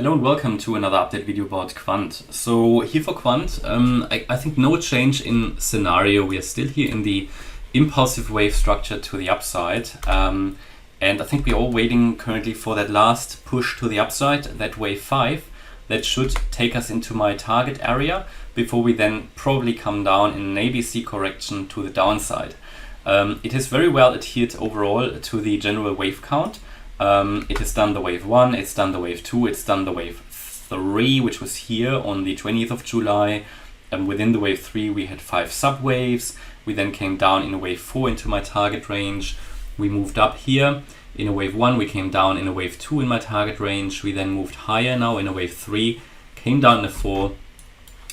Hello and welcome to another update video about Quant. So here for Quant, I think no change in scenario. We are still here in the impulsive wave structure to the upside. And I think we're all waiting currently for that last push to the upside, that wave 5, that should take us into my target area before we then probably come down in an ABC correction to the downside. It has very well adhered overall to the general wave count. It has done the wave 1, it's done the wave 2, it's done the wave 3, which was here on the 20th of July. Within the wave 3 we had 5 subwaves. We then came down in a wave 4 into my target range. We moved up here in a wave 1, we came down in a wave 2 in my target range. We then moved higher now in a wave 3, came down in a 4.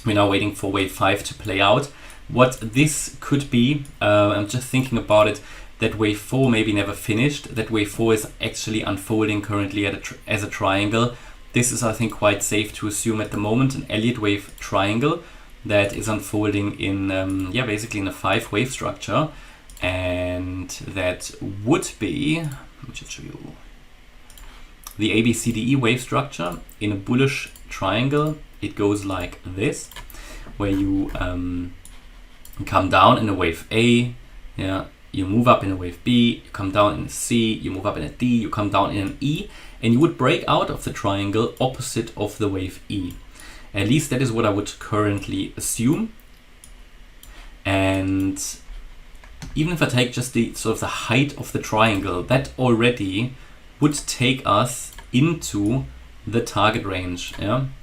We're now waiting for wave 5 to play out. What this could be, I'm just thinking about it, that wave 4 maybe never finished. That wave 4 is actually unfolding currently as a triangle. This is, I think, quite safe to assume at the moment, an Elliott wave triangle that is unfolding in, basically in a 5 wave structure. And that would be, let me just show you, the ABCDE wave structure in a bullish triangle. It goes like this, where you come down in a wave A, you move up in a wave B, you come down in a C, you move up in a D, you come down in an E, and you would break out of the triangle opposite of the wave E. At least that is what I would currently assume. And even if I take just the sort of the height of the triangle, that already would take us into the target range,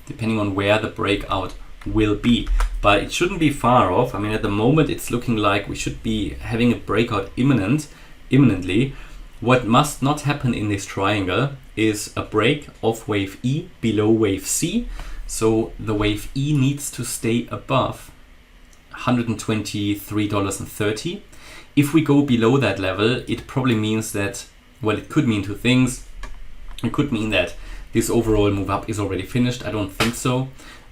depending on where the breakout will be. But it shouldn't be far off. I mean, at the moment it's looking like we should be having a breakout imminently. What must not happen in this triangle is a break of wave E below wave C. So the wave E needs to stay above $123.30. If we go below that level, it probably means that, well, it could mean two things. It could mean that this overall move up is already finished. I don't think so.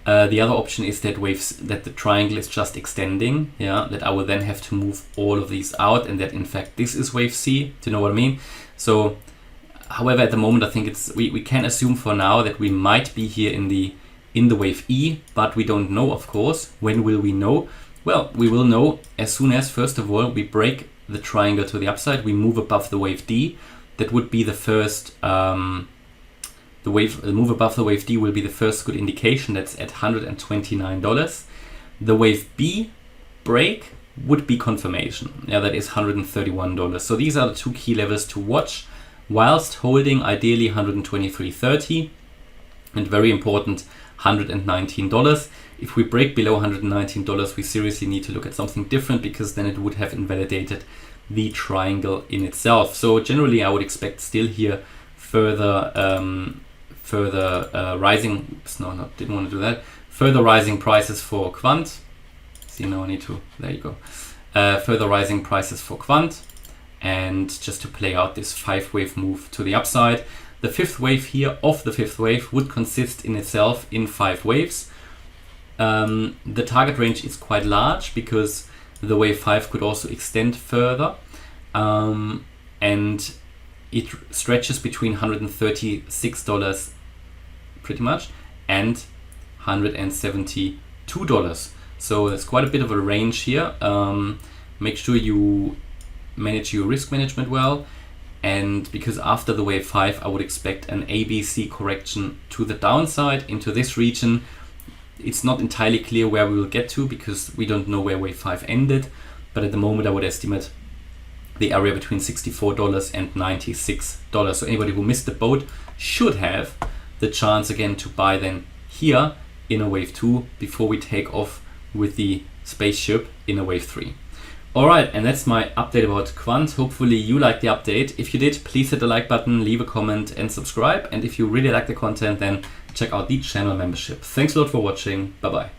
The other option is that the triangle is just extending, that I will then have to move all of these out, and that in fact this is wave C. Do you know what I mean? So, however, at the moment I think we can assume for now that we might be here in the wave E, but we don't know, of course. When will we know? Well, we will know as soon as, first of all, we break the triangle to the upside. We move above the wave D. That would be the first. The move above the wave D will be the first good indication. That's at $129. The wave B break would be confirmation. That is $131. So these are the two key levels to watch whilst holding ideally $123.30 and, very important, $119. If we break below $119, we seriously need to look at something different, because then it would have invalidated the triangle in itself. So generally I would expect still here further rising, didn't want to do that. Further rising prices for Quant. See, now I need to, there you go. Further rising prices for Quant. And just to play out this 5 wave move to the upside. The 5th wave here, of the 5th wave, would consist in itself in 5 waves. The target range is quite large because the wave 5 could also extend further. And it stretches between $136 pretty much and $172. So there's quite a bit of a range here. Make sure you manage your risk management well. And because after the wave 5, I would expect an ABC correction to the downside into this region. It's not entirely clear where we will get to because we don't know where wave 5 ended. But at the moment, I would estimate the area between $64 and $96. So anybody who missed the boat should have the chance again to buy then here in a wave 2 before we take off with the spaceship in a wave 3. Alright, and that's my update about Quant. Hopefully you liked the update. If you did, please hit the like button, leave a comment and subscribe. And if you really like the content, then check out the channel membership. Thanks a lot for watching. Bye bye.